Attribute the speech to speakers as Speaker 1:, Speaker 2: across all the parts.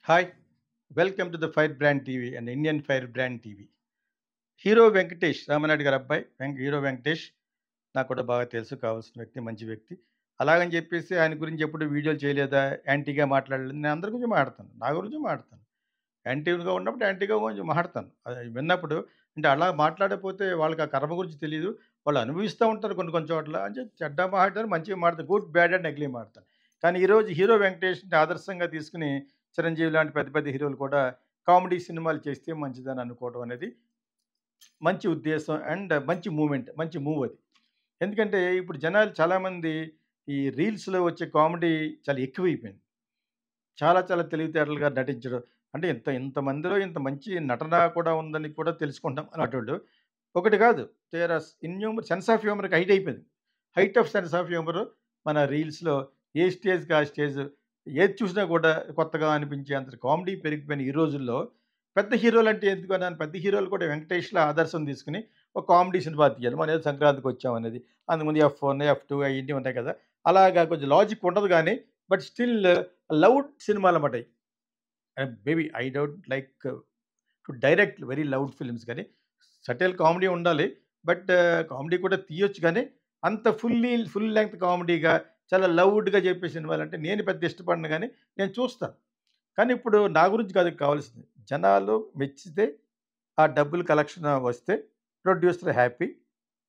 Speaker 1: Hi! Welcome to the fire brand TV and Indian fire brand TV. Hero Venkatesh, Ramanaidu గారి అబ్బాయి hero Venkatesh నాకు కూడా బాగా తెలుసు. కావాల్సిన వ్యక్తి, మంచి వ్యక్తి. అలాగని చెప్పేసి ఆయన గురించి ఎప్పుడు వీడియోలు చేయలేదా, యాంటీగా మాట్లాడలేదు. నేను అందరి గురించి మాట్లాడతాను. నా గురించి మాట్లాడతాను. యాంటీగా ఉన్నప్పుడు యాంటీగా గురించి మాట్లాడతాను. అది విన్నప్పుడు అంటే అలా మాట్లాడకపోతే వాళ్ళకి ఆ కర్మ గురించి తెలీదు. వాళ్ళు అనుభవిస్తూ ఉంటారు కొన్ని కొన్ని చోట్ల. అంటే చెడ్డ మాట్లాడతారు, మంచిగా మాట్లాడతారు. గుడ్, బ్యాడ్ అండ్ అగ్లీ మాట్లాడతాను. కానీ ఈరోజు హీరో వెంకటేష్‌ని ఆదర్శంగా తీసుకొని చిరంజీవి లాంటి పెద్ద పెద్ద హీరోలు కూడా కామెడీ సినిమాలు చేస్తే మంచిదని అనుకోవడం అనేది మంచి ఉద్దేశం అండ్ మంచి మూవ్‌మెంట్. మంచి మూవ్ అది. ఎందుకంటే ఇప్పుడు జనాలు చాలామంది ఈ రీల్స్‌లో వచ్చే కామెడీ చాలా ఎక్కువైపోయింది. చాలా చాలా తెలివితేటలుగా నటించడం. అంటే ఇంతమందిలో ఇంత మంచి నటన కూడా ఉందని కూడా తెలుసుకుంటాం అలాంటోళ్ళు. ఒకటి కాదు. దేర్ ఆర్ సెన్స్ ఆఫ్ హ్యూమర్‌కి హైట్ అయిపోయింది. Height of sense of humour మన రీల్స్‌లో ఏ స్టేజ్‌కి ఆ స్టేజ్ ఏది చూసినా కూడా కొత్తగా అనిపించేంత కామెడీ పెరిగిపోయిన ఈ రోజుల్లో పెద్ద హీరోలంటే ఎందుకన్నాను, పెద్ద హీరోలు కూడా వెంకటేష్‌ల ఆదర్శం తీసుకొని ఒక కామెడీ సినిమా తీయాలి. మనం ఏదో సంక్రాంతికి వచ్చామనేది. అంతకుముందు ఎఫ్1, ఎఫ్2 అయన్నీ ఉంటాయి కదా! అలాగా కొంచెం లాజిక్ ఉండదు గానీ, బట్ స్టిల్ లౌడ్ సినిమాలన్నమాట అయి. Maybe I don't like to direct very loud films కానీ, సటిల్ కామెడీ ఉండాలి. బట్ కామెడీ కూడా తీయొచ్చు గానీ, అంత ఫుల్ లెంగ్త్ కామెడీగా చాలా లౌడ్‌గా చెప్పే సినిమాలంటే నేను పెద్ద ఇష్టపడను గానీ, నేను చూస్తాను. కానీ ఇప్పుడు నా గురించి కాదు కావాల్సింది. జనాలు మెచ్చితే, ఆ డబ్బులు కలెక్షన్ వస్తే ప్రొడ్యూసర్ హ్యాపీ,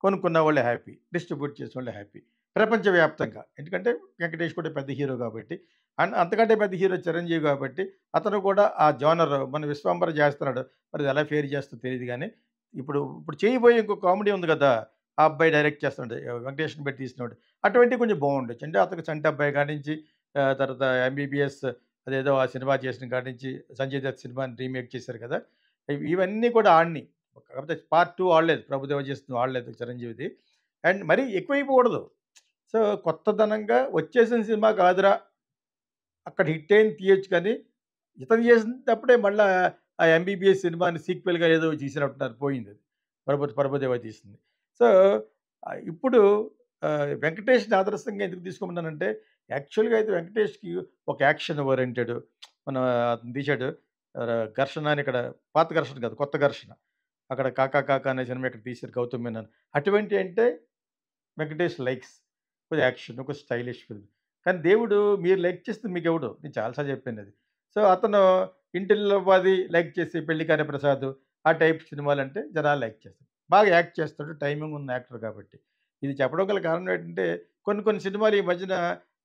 Speaker 1: కొనుక్కున్న వాళ్ళు హ్యాపీ, డిస్ట్రిబ్యూట్ చేసేవాళ్ళు హ్యాపీ. ప్రపంచవ్యాప్తంగా. ఎందుకంటే వెంకటేష్ కూడా పెద్ద హీరో కాబట్టి, అండ్ అంతకంటే పెద్ద హీరో చిరంజీవి కాబట్టి, అతను కూడా ఆ జోనర్ మన 'విశ్వంబర' చేస్తున్నాడు. మరి అది ఎలా ఫేర్ చేస్తాడో తెలీదు గానీ, ఇప్పుడు చేయబోయే ఇంకో కామెడీ ఉంది కదా! ఆ అబ్బాయి డైరెక్ట్ చేస్తున్నాడు. వెంకటేష్‌ని పెట్టి తీసినోడు. అటువంటివి కొంచెం బాగుండొచ్చు. అంటే అతనికి 'చంటి అబ్బాయి' కాడి నుంచి తర్వాత 'ఎంబీబీఎస్' అదేదో ఆ సినిమా చేసిన కాడి నుంచి 'సంజయ్ దత్' సినిమాని రీమేక్ చేశారు కదా! ఇవన్నీ కూడా ఆడినియి. కాకపోతే పార్ట్ 2 ఆడలేదు. 'ప్రభుదేవ' చేస్తుంది ఆడలేదు చిరంజీవిది. అండ్ మరీ ఎక్కువైపోకూడదు. సో, కొత్తదనంగా వచ్చేసిన సినిమా కాదురా! అక్కడ హిట్ అయింది తీయొచ్చు కానీ, ఇతను చేసినప్పుడే మళ్ళా ఆ 'ఎంబీబీఎస్' సినిమాని సీక్వెల్‌గా ఏదో తీసినట్టున్నారు పోయిందది. 'ప్రభుదేవ' తీసింది. సో, ఇప్పుడు 'వెంకటేష్‌ని' ఆదర్శంగా ఎందుకు తీసుకోమన్నానంటే, యాక్చువల్‌గా అయితే 'వెంకటేష్‌కి' ఒక యాక్షన్ ఓరియెంటెడ్ మన అతను తీశాడు. 'ఘర్షణ' అని ఇక్కడ పాత 'ఘర్షణ' కాదు కొత్త 'ఘర్షణ.' అక్కడ 'కాకా కాకా' అనే సినిమా ఇక్కడ తీశారు 'గౌతమ్ మీనన్.' అటువంటి అంటే వెంకటేష్ లైక్స్. కొద్దిగా యాక్షన్, ఒక స్టైలిష్ ఫిల్మ్. కానీ దేవుడు మీరు లైక్ చేస్తే మీకెవడు? నేను చాలా సార్లు చెప్పానది. సో, అతను 'ఇంటిల్లిపాది' లైక్ చేసి 'పెళ్లి కాని ప్రసాద్' ఆ టైప్ సినిమాలంటే జనాలు లైక్ చేస్తారు. బాగా యాక్ట్ చేస్తాడు. టైమింగ్ ఉన్న యాక్టర్ కాబట్టి. ఇది చెప్పడం గల కారణం ఏంటంటే కొన్ని కొన్ని సినిమాలు ఈ మధ్యన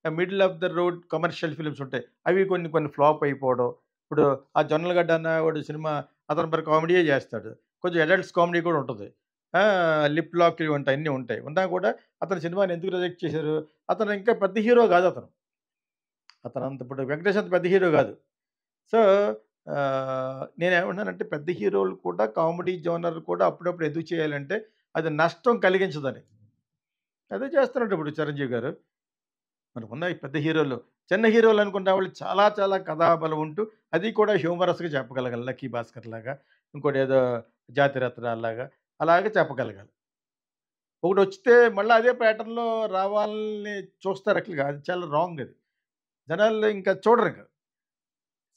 Speaker 1: middle of the road commercial films ఉంటాయి. అవి కొన్ని కొన్ని ఫ్లాప్ అయిపోవడం. ఇప్పుడు ఆ 'జొన్నలగడ్డ' అనేవాడు సినిమా అతను మరి కామెడీయే చేస్తాడు. కొంచెం అడల్ట్స్ కామెడీ కూడా ఉంటది. ఆ! లిప్ లాక్‌లు ఉంటాయి. అన్నీ ఉంటాయి. ఉన్నా కూడా అతని సినిమాని ఎందుకు రిజెక్ట్ చేశారు? అతను ఇంకా పెద్ద హీరో కాదతను. అతనంత ఇప్పుడు 'వెంకటేష్' అంత పెద్ద హీరో కాదు. సో, నేనేమంటున్నానంటే పెద్ద హీరోలు కూడా కామెడీ జోనర్ కూడా అప్పుడప్పుడు ఎందుకు చేయాలంటే అది నష్టం కలిగించదని. అదే చేస్తున్నాడు ఇప్పుడు 'చిరంజీవి' గారు. మనకున్న ఈ పెద్ద హీరోలు, చిన్న హీరోలు అనుకున్న వాళ్ళు చాలా చాలా కథాబలం ఉంటూ అది కూడా హ్యూమరస్‌గా చెప్పగలగాలి. 'లక్కీ భాస్కర్' లాగా, ఇంకోటేదో 'జాతిరత్నాల్లాగా' అలాగే చెప్పగలగాలి. ఒకటొచ్చితే మళ్ళా అదే ప్యాటర్న్‌లో రావాలని చూస్తారు అట్లగా. అది చాలా రాంగ్ అది. జనాలు ఇంకా చూడరింక.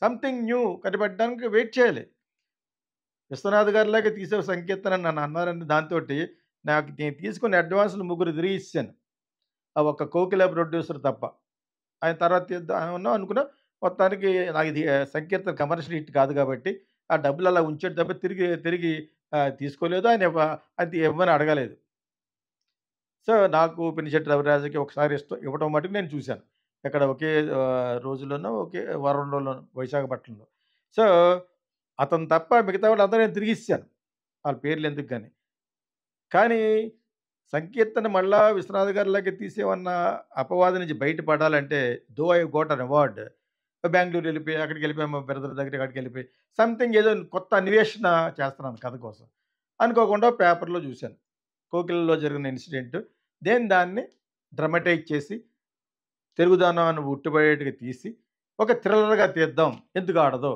Speaker 1: సంథింగ్ న్యూ కనిపెట్టడానికి వెయిట్ చేయాలి. విశ్వనాథ్ గారిలాగా తీసావు 'సంకీర్తన' అని నన్నన్నారంటే దాంతోటి నేను తీసుకున్న అడ్వాన్స్‌లు ముగ్గురు తిరిగిచ్చేసాను. ఆ ఒక్క 'కోకిల' ప్రొడ్యూసర్ తప్ప. ఆయన తర్వాత తీద్దామని అనుకున్నా. మొత్తానికి నాకిది 'సంకీర్తన' కమర్షియల్ హిట్ కాదు కాబట్టి, ఆ డబ్బులు అలా ఉంచాడు తప్ప తిరిగి తిరిగి తీసుకోలేదు. ఆయన అది ఇవ్వమని అడగలేదు. సో, నాకు పినిశెట్టి రవిరాజకి ఒకసారి ఇవ్వటం మటుకు నేను చూశాను. ఎక్కడ ఒకే రోజులోనో, ఒకే వారం రోజుల్లోనో విశాఖపట్నంలో. సో, అతను తప్ప మిగతా వాళ్ళందరూ నేను తిరిగిచ్చేశాను. ఆళ్ళ పేర్లెందుకు గాని. కానీ, సంకీర్తన మళ్ళా విశ్వనాథ్ గారిలాగా తీసామన్న అపవాదు నుంచి బయటపడాలంటే, though I got an award. Bengaluru ఎళ్ళిపోయి, అక్కడికెళ్ళిపోయి మా బ్రదర్ దగ్గరికి అక్కడికెళ్ళిపోయి, సంథింగ్ ఏదో కొత్త అన్వేషణ చేస్తున్నాను కథ కోసం. అనుకోకుండా పేపర్‌లో చూశాను. 'కోకిలలో' జరిగిన ఇన్సిడెంట్. దాన్ని డ్రమటైజ్ చేసి, తెలుగుదనాన్ని ఉట్టిపడేట్టుగా తీసి, ఒక థ్రిల్లర్‌గా తీద్దాం ఎందుకు ఆడదో,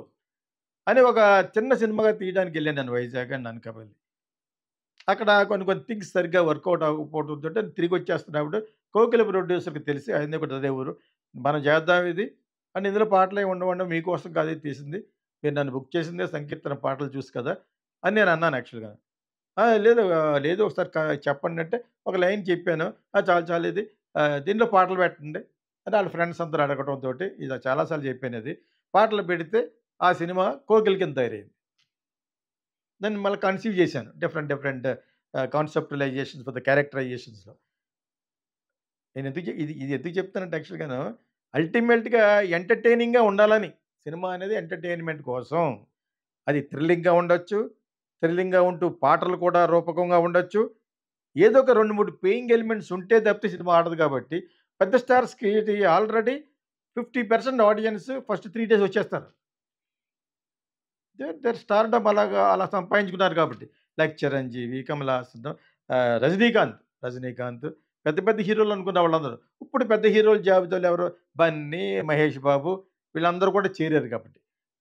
Speaker 1: అని ఒక చిన్న సినిమాగా తీయడానికెళ్ళాను నేను వైజాగ్ అండ్ అనకాపల్లి. అక్కడ కొన్ని కొన్ని థింగ్స్ సరిగ్గా వర్కౌట్ అవ్వకపోవడంతోటి తిరిగొచ్చేస్తున్నప్పుడు కోకిల ప్రొడ్యూసర్‌కి తెలిసి ఆయనది కూడా అదే ఊరు. మనం చేద్దాం ఇది. అండ్ ఇందులో పాటలేమి ఉండవండి. మీకోసం కాదు ఇది తీసింది. మీరు నన్ను బుక్ చేసిందే సంకీర్తన పాటలు చూసి కదా! అని నేను అన్నాను యాక్చువల్‌గా. లేదు లేదు ఒకసారి చెప్పండి అంటే ఒక లైన్ చెప్పాను. చాలు చాలు ఇది దీనిలో పాటలు పెట్టండి అని ఆళ్ళ ఫ్రెండ్స్ అందరూ అడగటంతోటి ఇది చాలా సార్లు చెప్పానది. పాటలు పెడితే ఆ సినిమా 'కోకిల' కింద తయారయింది. దాన్ని మళ్ళీ కన్సీవ్ చేశాను. Different different conceptualisations for the క్యారెక్టరైజేషన్స్‌లో. నేను ఎందుకు ఇది ఇది ఎందుకు చెప్తానంటే యాక్చువల్‌గాను అల్టిమేట్‌గా ఎంటర్‌టైనింగ్‌గా ఉండాలని. సినిమా అనేది ఎంటర్‌టైన్‌మెంట్ కోసం. అది థ్రిల్లింగ్‌గా ఉండొచ్చు. థ్రిల్లింగ్‌గా ఉంటూ పాటలు కూడా రూపకంగా ఉండొచ్చు. ఏదో ఒక 2, 3 పేయింగ్ ఎలిమెంట్స్ ఉంటే తప్పితే సినిమా ఆడదు కాబట్టి, పెద్ద స్టార్స్‌కి ఇది ఆల్రెడీ 50% ఆడియన్స్ ఫస్ట్ 3 డేస్ వచ్చేస్తారు. దేర్ స్టార్‌డమ్ అలా సంపాదించుకున్నారు కాబట్టి. లైక్ 'చిరంజీవి', 'కమల్ హాసన్', 'రజనీకాంత్' పెద్ద పెద్ద హీరోలు అనుకున్న వాళ్ళందరూ. ఇప్పుడు పెద్ద హీరోల జాబితాలో ఎవరు 'బన్నీ', 'మహేష్ బాబు' వీళ్ళందరూ కూడా చేరారు కాబట్టి.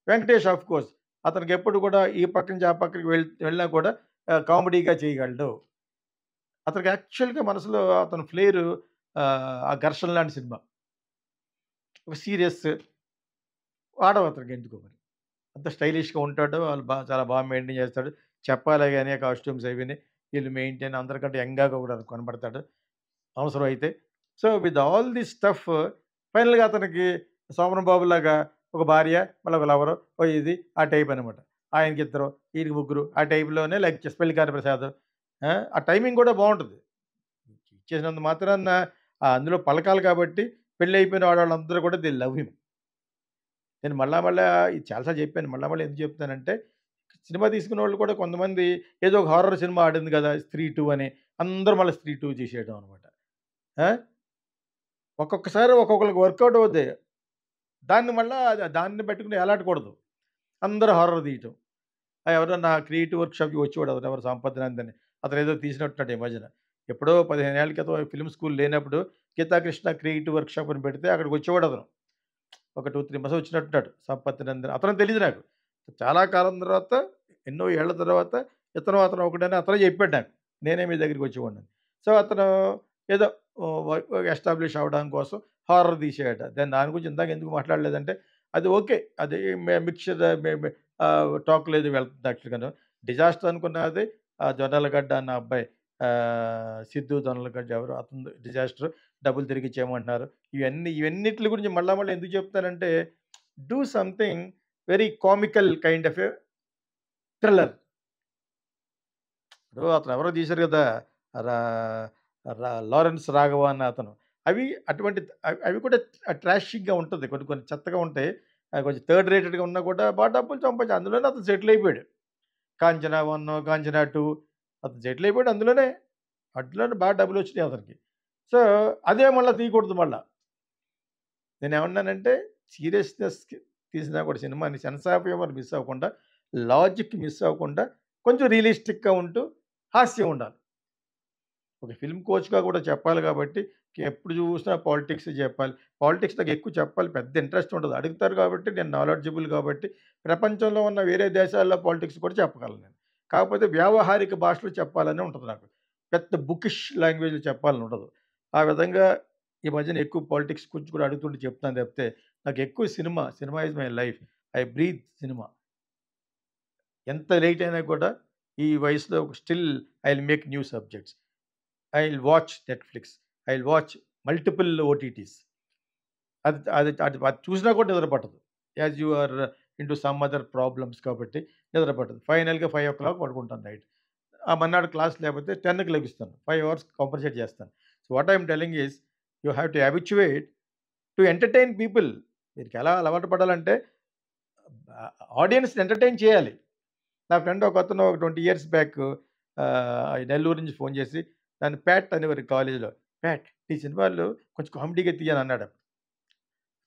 Speaker 1: 'వెంకటేష్' ఆఫ్‌కోర్స్ అతనికెప్పుడు కూడా ఈ పక్క నుంచి ఆ పక్కకి వెళ్ళినా కూడా కామెడీగా చేయగలడు. అతనికి యాక్చువల్‌గా మనసులో అతని ఫ్లేరు ఆ 'ఘర్షణ' లాంటి సినిమా. ఒక సీరియస్ వాడవు అతనికెందుకో మరి. అంత స్టైలిష్‌గా ఉంటాడు. వాళ్ళు చాలా మెయింటైన్ చేస్తాడు. చెప్పాలే గాని ఆ కాస్ట్యూమ్స్ అవిని వీళ్ళు మెయింటైన్ అందరికంటే యంగ్‌గా కూడా కనపడతాడు అవసరమైతే. So, with all this stuff ఫైనల్‌గా అతనికి 'సోమన్ బాబులాగా' ఒక భార్య, మళ్ళీ ఒక లవరు, ఓ ఇది ఆ టైప్ అనమాట. ఆయనకిద్దరు, ఈయనకి ముగ్గురు ఆ టైప్‌లోనే లైక్ 'పెళ్లికాని ప్రసాద్' ఆ టైమింగ్ కూడా బావుంటది. ఇచ్చేసినంత మాత్రాన అందులో పలకాలి కాబట్టి పెళ్లయిపోయిన ఆడవాళ్ళందరూ కూడా దే లవ్ హిమ్. నేను మళ్ళా ఇది చాలా సార్లు చెప్పాను. మళ్ళా ఎందుకు చెప్తానంటే, సినిమా తీసుకున్నోళ్ళు కూడా కొంతమంది ఏదో ఒక హారర్ సినిమా ఆడింది కదా! 'స్త్రీ 2' అని అందరూ మళ్ళీ 'స్త్రీ 2' చేసేయడం అనమాట. ఆ! ఒక్కొక్కసారి ఒక్కొక్కళ్ళకి వర్కౌట్ అవుద్ది. దాన్ని మళ్ళా దాన్ని పెట్టుకొని ఎలాడకూడదు. అందరూ హారర్ తీయటం. ఎవరన్నా క్రియేటివ్ వర్క్‌షాప్‌కి వచ్చేవాడు ఎవరు 'సంపత్ నంద్' అని. అతనేదో తీసినట్టున్నాడు ఈ మధ్యన. ఎప్పుడో 15 ఏళ్ల క్రితం ఫిల్మ్ స్కూల్ లేనప్పుడు 'గీతాకృష్ణ క్రియేటివ్ వర్క్‌షాప్' అని పెడితే అక్కడికొచ్చేవాడతను. ఒక 2, 3 మంత్స్ వచ్చినట్టున్నాడు. 'సంపత్ నందన్' అతను తెలీదు నాకు. చాలా కాలం తర్వాత, ఎన్నో ఏళ్ల తర్వాత అతను ఒకడని అతనే చెప్పాడు నాకు. నేనే మీ దగ్గరికి వచ్చేవాడినని. సో, అతను ఏదో ఎస్టాబ్లిష్ అవ్వడం కోసం హారర్ తీసాడట. దాని గురించి ఇందాక ఎందుకు మాట్లాడలేదంటే, అది ఓకే. అది మిక్స్చర్ టాక్‌లో ఏదో వెళ్తుంది యాక్చువల్‌గాను. డిజాస్టర్ అనుకున్నది జొన్నలగడ్డ అన్న అబ్బాయి సిద్ధు జొన్నలగడ్డ ఎవరో అతనిది డిజాస్టర్. డబ్బులు తిరిగిచ్చేయమంటున్నారు. ఇవన్నిట్లి గురించి మళ్ళా ఎందుకు చెప్తానంటే, do something very comical kind of a thriller. ఇప్పుడు అతను ఎవరో తీశారు కదా! రా రా 'లారెన్స్ రాఘవ' అన్న అతను. అవి అటువంటి అవి కూడా ట్రాషింగ్‌గా ఉంటది. కొన్ని కొన్ని చెత్తగా ఉంటాయి. కొంచెం థర్డ్ రేటెడ్‌గా ఉన్నా కూడా డబ్బులు సంపాదించి అందులోనే అతను సెటిల్ అయిపోయాడు. 'కాంచన 1', 'కాంచన 2' అతను సెటిల్ అయిపోయాడు అందులోనే. అందులోనే డబ్బులొచ్చినాయి అతనికి. సో, అదే మళ్ళా తీయకూడదు మళ్ళా. నేనేమన్నానంటే సీరియస్‌నెస్‌కి తీసినా కూడా సినిమాని సెన్స్ ఆఫ్ హ్యూమర్ మిస్ అవ్వకుండా, లాజిక్ మిస్ అవ్వకుండా కొంచెం రియలిస్టిక్‌గా ఉంటూ హాస్యం ఉండాలి. ఒక ఫిల్మ్ కోచ్‌గా కూడా చెప్పాలి కాబట్టి ఎప్పుడు చూసినా పాలిటిక్స్ చెప్పాలి. పాలిటిక్స్ నాకు ఎక్కువ చెప్పాలి పెద్ద ఇంట్రెస్ట్ ఉండదు. అడుగుతారు కాబట్టి నేను నాలెడ్జబుల్ కాబట్టి ప్రపంచంలో ఉన్న వేరే దేశాల్లో పాలిటిక్స్ కూడా చెప్పగలను నేను. కాకపోతే వ్యావహారిక భాషలో చెప్పాలని ఉంటది నాకు. పెద్ద బుకిష్ లాంగ్వేజ్‌లో చెప్పాలని ఉండదు. ఆ విధంగా ఈ మధ్యన ఎక్కువ పాలిటిక్స్ గురించి కూడా అడుగుతుంటే చెప్తాను తప్పితే నాకు ఎక్కువ cinema is my life. I breathe cinema. ఎంత లేట్ అయినా కూడా ఈ వయసులో still I will make new subjects. I will watch Netflix. I will watch multiple OTTs. అది అది అది అది చూసినా కూడా నిద్ర పట్టదు. As you are into some other problems కాబట్టి నిద్ర పట్టదు. ఫైనల్‌గా 5:00 పడుకుంటాను నైట్. ఆ మర్నాడు క్లాస్ లేకపోతే 10కి లెగుస్తాను. 5 అవర్స్ కంపల్సరీ చేస్తాను. So, what I am telling is you have to habituate to entertain people. మీరికెలా అలవాటు పడాలంటే ఆడియన్స్‌ని ఎంటర్‌టైన్ చేయాలి. నా ఫ్రెండ్ ఒకతను ఒక 20 ఇయర్స్ బ్యాక్ నెల్లూరు నుంచి ఫోన్ చేసి నన్ను ప్యాట్ అనేవారు కాలేజీలో. "ప్యాట్ నీ సినిమాలు కొంచెం కామెడీగా తీయని" అన్నాడు.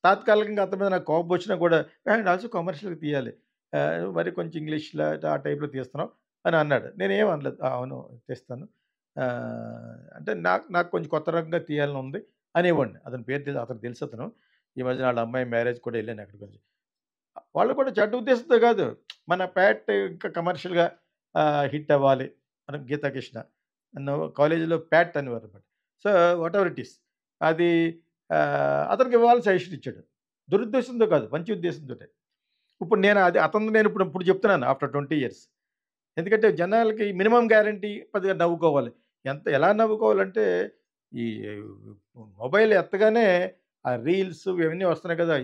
Speaker 1: తాత్కాలికంగా అతని మీద నాకు కోపం వచ్చినా కూడా అండ్ ఆల్సో కమర్షియల్‌గా తీయాలి. మరి కొంచెం ఇంగ్లీష్‌లో ఆ టైప్‌లో తీస్తున్నావు అని అన్నాడు. నేనేమి అనలేదు. అవును తీస్తాను. అంటే నాకు నాకు కొంచెం కొత్త రకంగా తీయాలని ఉంది అనేవాడిని. అతని పేరు అతనికి తెలుసు అతను. ఈ మధ్యన ఆళ్ళ అమ్మాయి మ్యారేజ్ కూడా ఎళ్ళాను అక్కడికి కొంచెం. వాళ్ళు కూడా చెడ్డ ఉద్దేశంతో కాదు. మన ప్యాట్ ఇంకా కమర్షియల్‌గా హిట్ అవ్వాలి. మన 'గీతాకృష్ణ' నన్ను కాలేజీలో ప్యాట్ అనేవారన్నమాట. So, whatever it is. అది అతనికి ఇవ్వాలని సజెషన్ ఇచ్చాడు. దురుద్దేశంతో కాదు, మంచి ఉద్దేశంతోటే. ఇప్పుడు నేను ఇప్పుడు చెప్తున్నాను ఆఫ్టర్ 20 ఇయర్స్. ఎందుకంటే జనాలకి మినిమమ్ గ్యారంటీ కొద్దిగా నవ్వుకోవాలి. ఎలా నవ్వుకోవాలంటే ఈ మొబైల్ ఎత్తగానే ఆ రీల్స్ ఇవన్నీ వస్తున్నాయి కదా!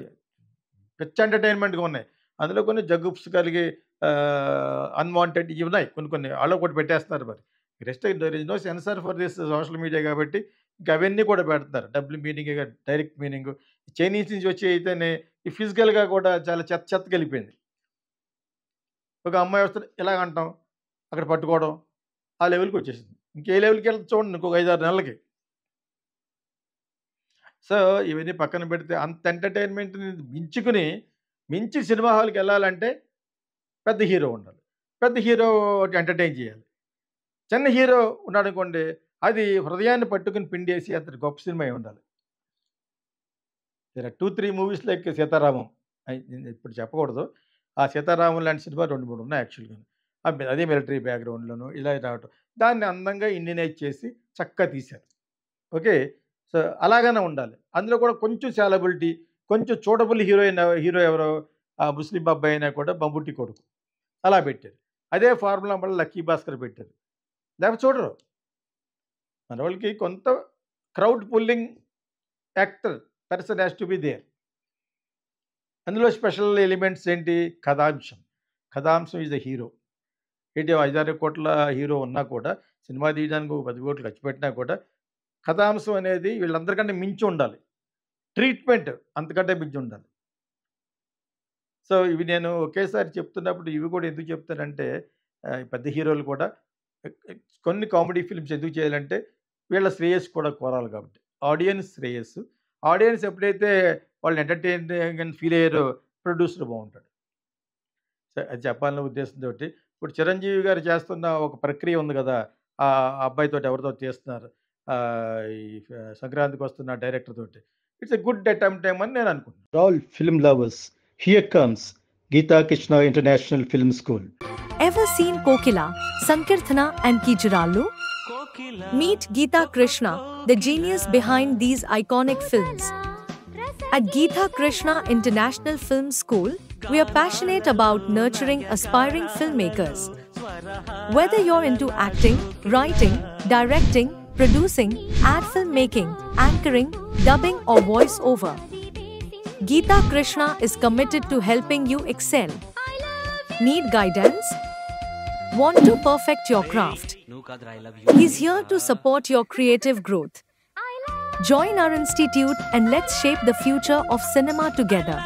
Speaker 1: పిచ్చి ఎంటర్‌టైన్‌మెంట్‌గా ఉన్నాయి. అందులో కొన్ని జగుప్స్ కలిగి అన్‌వాంటెడ్ ఇవి ఉన్నాయి. కొన్ని ఆళ్ళు ఒకటి పెట్టేస్తున్నారు మరి. There is no censor for this social media కాబట్టి ఇంక అవన్నీ కూడా పెడుతున్నారు. Double meaning, direct meaning. Chinese నుంచి వచ్చి అయితేనే ఈ ఫిజికల్‌గా కూడా చాలా చెత్తగెళ్ళిపోయింది. ఒక అమ్మాయి వస్తే ఇలాగ అంటాం, అక్కడ పట్టుకోవడం, ఆ లెవెల్‌కి వచ్చేసింది. ఇంకే లెవెల్‌కి వెళ్తది చూడండి ఇంకొక 5, 6 నెలలకి. సో, ఇవన్నీ పక్కన పెడితే అంత ఎంటర్‌టైన్‌మెంట్‌ని మించి సినిమా హాల్‌కెళ్ళాలంటే పెద్ద హీరో ఉండాలి. పెద్ద హీరో ఎంటర్‌టైన్ చేయాలి. చిన్న హీరో ఉన్నాడనుకోండి, అది హృదయాన్ని పట్టుకొని పిండేసి అంతటి గొప్ప సినిమా అయి ఉండాలి. There are 2, 3 movies like 'Sitaramam'. ఇప్పుడు చెప్పకూడదు. ఆ 'సీతారామం' లాంటి సినిమా 2, 3 ఉన్నాయి యాక్చువల్‌గాను. అదే మిలిటరీ బ్యాక్‌గ్రౌండ్‌లోను ఇలా రావటం. దాన్ని అందంగా ఇండియనైజ్ చేసి చక్కగా తీశారు. ఓకే. సో, అలాగనే ఉండాలి. అందులో కూడా కొంచెం సాలబిలిటీ, కొంచెం చూడబుల్ హీరో ఎవరో ఆ ముస్లిం అబ్బాయి అయినా కూడా మమ్ముట్టి కొడుకు. అలా పెట్టారు. అదే ఫార్ములా మళ్ళీ 'లక్కీ భాస్కర్' పెట్టారు. లేకపోతే చూడరు. మనోళ్ళకి కొంత crowd pulling actor person has to be there. అందులో స్పెషల్ ఎలిమెంట్స్ ఏంటి? కథాంశం. కథాంశం ఈజ్ ద హీరో. 5, 6 కోట్ల హీరో ఉన్నా కూడా సినిమా తీయడానికి ఒక 10 కోట్లు ఖర్చు పెట్టినా కూడా కథాంశం అనేది వీళ్ళందరికంటే మించి ఉండాలి. ట్రీట్మెంట్ అంతకంటే మించి ఉండాలి. సో, ఇవి నేను ఒకేసారి చెప్తున్నప్పుడు ఇవి కూడా ఎందుకు చెప్తానంటే పెద్ద హీరోలు కూడా కొన్ని కామెడీ ఫిల్మ్స్ ఎందుకు చేయాలంటే వీళ్ళ శ్రేయస్సు కూడా కోరాలి కాబట్టి. ఆడియన్స్ శ్రేయస్సు. ఆడియన్స్ ఎప్పుడైతే వాళ్ళు ఎంటర్‌టైన్‌గా ఫీల్ అయ్యారో ప్రొడ్యూసర్ బావుంటాడు. సో, అది చెప్పాలనే ఉద్దేశంతోటి ఇప్పుడు 'చిరంజీవి' గారు చేస్తున్న ఒక ప్రక్రియ ఉంది గదా! ఆ అబ్బాయితోటి ఎవరితో చేస్తున్నారు. ఈ సంక్రాంతికి వస్తున్న డైరెక్టర్ తోటి. ఇట్స్ ఎ గుడ్ అటెంప్ట్ అని నేను అనుకుంటున్నాను. All film lovers, here comes Geeta Krishna International Film School.
Speaker 2: Ever seen Kokila, Sankirthana and Kijirallu? Meet Geeta Krishna, the genius behind these iconic films. At Geeta Krishna International Film School, we are passionate about nurturing aspiring filmmakers. Whether you're into acting, writing, directing, producing, ad filmmaking, anchoring, dubbing or voice over, Geeta Krishna is committed to helping you excel. Need guidance? Want to perfect your craft? He's here to support your creative growth. Join our institute and let's shape the future of cinema together.